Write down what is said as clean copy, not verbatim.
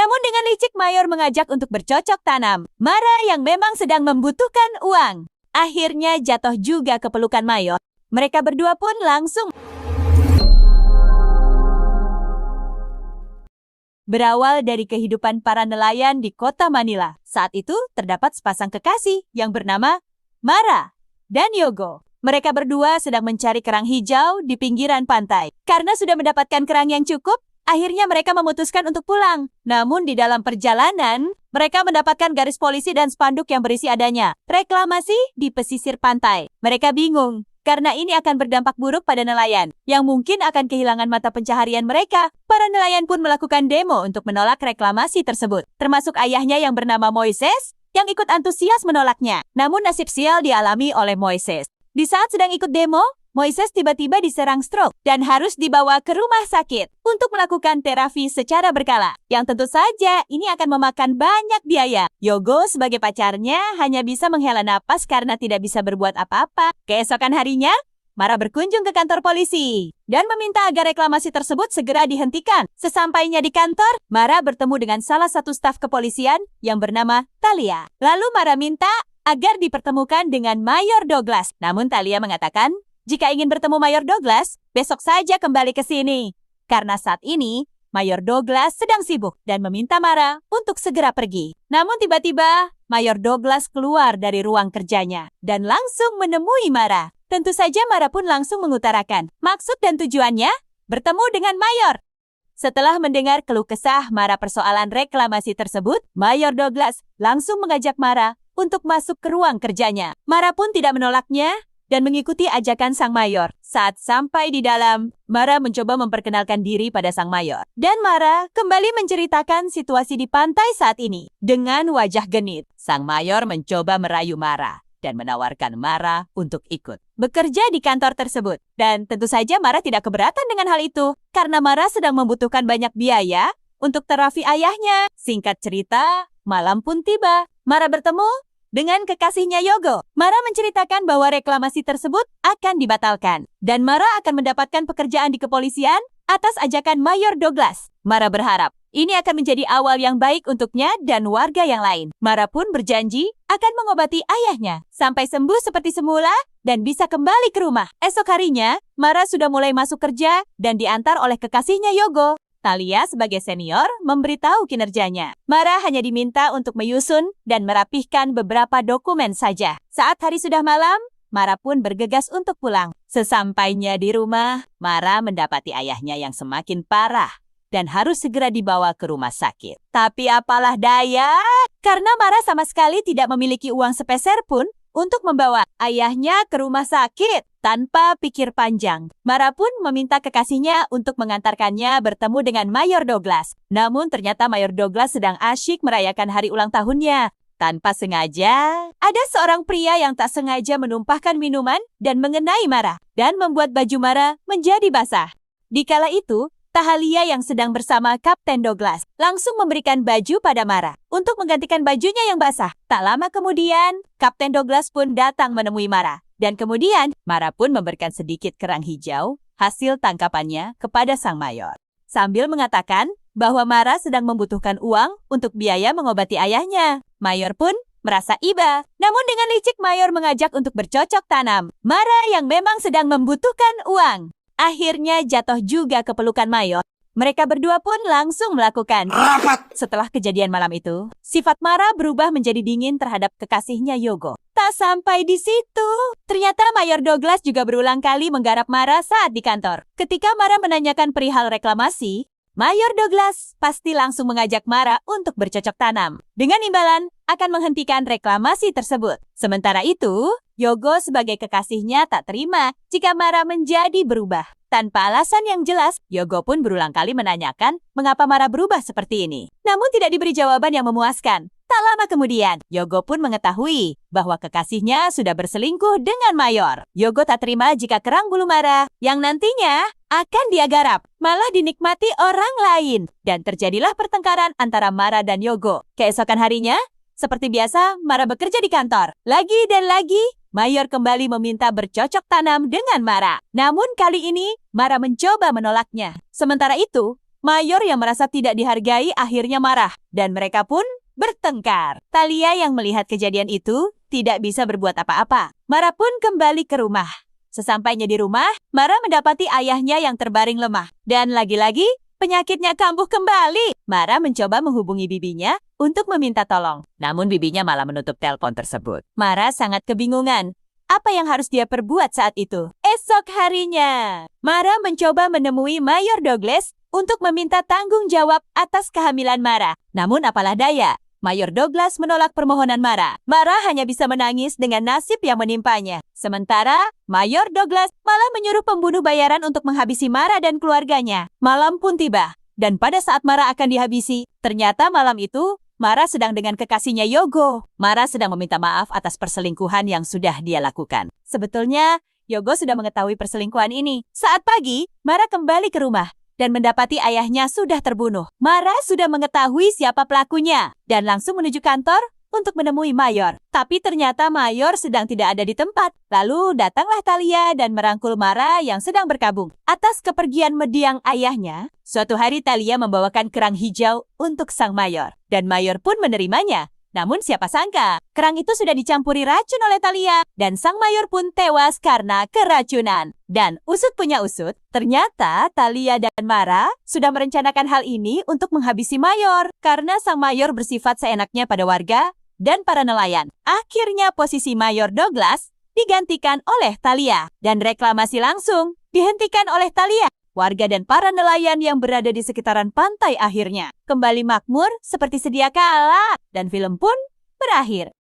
Namun dengan licik Mayor mengajak untuk bercocok tanam. Mara yang memang sedang membutuhkan uang, akhirnya jatuh juga ke pelukan Mayor. Mereka berdua pun langsung berawal dari kehidupan para nelayan di kota Manila. Saat itu terdapat sepasang kekasih yang bernama Mara dan Yogo. Mereka berdua sedang mencari kerang hijau di pinggiran pantai. Karena sudah mendapatkan kerang yang cukup, akhirnya mereka memutuskan untuk pulang. Namun di dalam perjalanan, mereka mendapatkan garis polisi dan spanduk yang berisi adanya reklamasi di pesisir pantai. Mereka bingung, karena ini akan berdampak buruk pada nelayan, yang mungkin akan kehilangan mata pencaharian mereka. Para nelayan pun melakukan demo untuk menolak reklamasi tersebut, termasuk ayahnya yang bernama Moises, yang ikut antusias menolaknya. Namun nasib sial dialami oleh Moises. Di saat sedang ikut demo, Moises tiba-tiba diserang stroke dan harus dibawa ke rumah sakit untuk melakukan terapi secara berkala. Yang tentu saja ini akan memakan banyak biaya. Yogo sebagai pacarnya hanya bisa menghela napas karena tidak bisa berbuat apa-apa. Keesokan harinya, Mara berkunjung ke kantor polisi dan meminta agar reklamasi tersebut segera dihentikan. Sesampainya di kantor, Mara bertemu dengan salah satu staf kepolisian yang bernama Talia. Lalu Mara minta agar dipertemukan dengan Mayor Douglas. Namun Talia mengatakan, jika ingin bertemu Mayor Douglas, besok saja kembali ke sini. Karena saat ini, Mayor Douglas sedang sibuk dan meminta Mara untuk segera pergi. Namun tiba-tiba, Mayor Douglas keluar dari ruang kerjanya dan langsung menemui Mara. Tentu saja Mara pun langsung mengutarakan maksud dan tujuannya bertemu dengan Mayor. Setelah mendengar keluh kesah Mara persoalan reklamasi tersebut, Mayor Douglas langsung mengajak Mara untuk masuk ke ruang kerjanya. Mara pun tidak menolaknya dan mengikuti ajakan sang Mayor. Saat sampai di dalam, Mara mencoba memperkenalkan diri pada sang Mayor. Dan Mara kembali menceritakan situasi di pantai saat ini. Dengan wajah genit, sang Mayor mencoba merayu Mara dan menawarkan Mara untuk ikut bekerja di kantor tersebut. Dan tentu saja Mara tidak keberatan dengan hal itu, karena Mara sedang membutuhkan banyak biaya untuk terapi ayahnya. Singkat cerita, malam pun tiba. Mara bertemu dengan kekasihnya Yogo. Mara menceritakan bahwa reklamasi tersebut akan dibatalkan. Dan Mara akan mendapatkan pekerjaan di kepolisian atas ajakan Mayor Douglas. Mara berharap ini akan menjadi awal yang baik untuknya dan warga yang lain. Mara pun berjanji akan mengobati ayahnya sampai sembuh seperti semula dan bisa kembali ke rumah. Esok harinya, Mara sudah mulai masuk kerja dan diantar oleh kekasihnya Yogo. Talia sebagai senior memberitahu kinerjanya. Mara hanya diminta untuk menyusun dan merapihkan beberapa dokumen saja. Saat hari sudah malam, Mara pun bergegas untuk pulang. Sesampainya di rumah, Mara mendapati ayahnya yang semakin parah dan harus segera dibawa ke rumah sakit. Tapi apalah daya, karena Mara sama sekali tidak memiliki uang sepeser pun untuk membawa ayahnya ke rumah sakit. Tanpa pikir panjang, Mara pun meminta kekasihnya untuk mengantarkannya bertemu dengan Mayor Douglas. Namun ternyata Mayor Douglas sedang asyik merayakan hari ulang tahunnya. Tanpa sengaja, ada seorang pria yang tak sengaja menumpahkan minuman dan mengenai Mara dan membuat baju Mara menjadi basah. Di kala itu, Tahalia yang sedang bersama Kapten Douglas langsung memberikan baju pada Mara untuk menggantikan bajunya yang basah. Tak lama kemudian, Kapten Douglas pun datang menemui Mara. Dan kemudian, Mara pun memberikan sedikit kerang hijau hasil tangkapannya kepada sang Mayor. Sambil mengatakan bahwa Mara sedang membutuhkan uang untuk biaya mengobati ayahnya. Mayor pun merasa iba. Namun dengan licik Mayor mengajak untuk bercocok tanam. Mara yang memang sedang membutuhkan uang, akhirnya jatuh juga ke pelukan Mayor. Mereka berdua pun langsung melakukan rapat. Setelah kejadian malam itu, sifat Mara berubah menjadi dingin terhadap kekasihnya Yogo. Tak sampai di situ, ternyata Mayor Douglas juga berulang kali menggarap Mara saat di kantor. Ketika Mara menanyakan perihal reklamasi, Mayor Douglas pasti langsung mengajak Mara untuk bercocok tanam. Dengan imbalan akan menghentikan reklamasi tersebut. Sementara itu, Yogo sebagai kekasihnya tak terima jika Mara menjadi berubah. Tanpa alasan yang jelas, Yogo pun berulang kali menanyakan mengapa Mara berubah seperti ini. Namun tidak diberi jawaban yang memuaskan. Tak lama kemudian, Yogo pun mengetahui bahwa kekasihnya sudah berselingkuh dengan Mayor. Yogo tak terima jika kerang bulu Mara yang nantinya akan dia garap malah dinikmati orang lain. Dan terjadilah pertengkaran antara Mara dan Yogo. Keesokan harinya, seperti biasa, Mara bekerja di kantor. Lagi dan lagi, Mayor kembali meminta bercocok tanam dengan Mara. Namun kali ini, Mara mencoba menolaknya. Sementara itu, Mayor yang merasa tidak dihargai akhirnya marah, dan mereka pun bertengkar. Thalia yang melihat kejadian itu tidak bisa berbuat apa-apa. Mara pun kembali ke rumah. Sesampainya di rumah, Mara mendapati ayahnya yang terbaring lemah. Dan lagi-lagi, penyakitnya kambuh kembali. Mara mencoba menghubungi bibinya untuk meminta tolong. Namun bibinya malah menutup telepon tersebut. Mara sangat kebingungan. Apa yang harus dia perbuat saat itu? Esok harinya, Mara mencoba menemui Mayor Douglas untuk meminta tanggung jawab atas kehamilan Mara. Namun apalah daya, Mayor Douglas menolak permohonan Mara. Mara hanya bisa menangis dengan nasib yang menimpanya. Sementara, Mayor Douglas malah menyuruh pembunuh bayaran untuk menghabisi Mara dan keluarganya. Malam pun tiba, dan pada saat Mara akan dihabisi, ternyata malam itu Mara sedang dengan kekasihnya Yogo. Mara sedang meminta maaf atas perselingkuhan yang sudah dia lakukan. Sebetulnya, Yogo sudah mengetahui perselingkuhan ini. Saat pagi, Mara kembali ke rumah dan mendapati ayahnya sudah terbunuh. Mara sudah mengetahui siapa pelakunya dan langsung menuju kantor untuk menemui Mayor. Tapi ternyata Mayor sedang tidak ada di tempat. Lalu datanglah Thalia dan merangkul Mara yang sedang berkabung. Atas kepergian mendiang ayahnya, suatu hari Thalia membawakan kerang hijau untuk sang Mayor. Dan Mayor pun menerimanya. Namun siapa sangka, kerang itu sudah dicampuri racun oleh Thalia dan sang Mayor pun tewas karena keracunan. Dan usut punya usut, ternyata Thalia dan Mara sudah merencanakan hal ini untuk menghabisi Mayor karena sang Mayor bersifat seenaknya pada warga dan para nelayan. Akhirnya posisi Mayor Douglas digantikan oleh Thalia dan reklamasi langsung dihentikan oleh Thalia. Warga dan para nelayan yang berada di sekitaran pantai akhirnya kembali makmur seperti sedia kala dan film pun berakhir.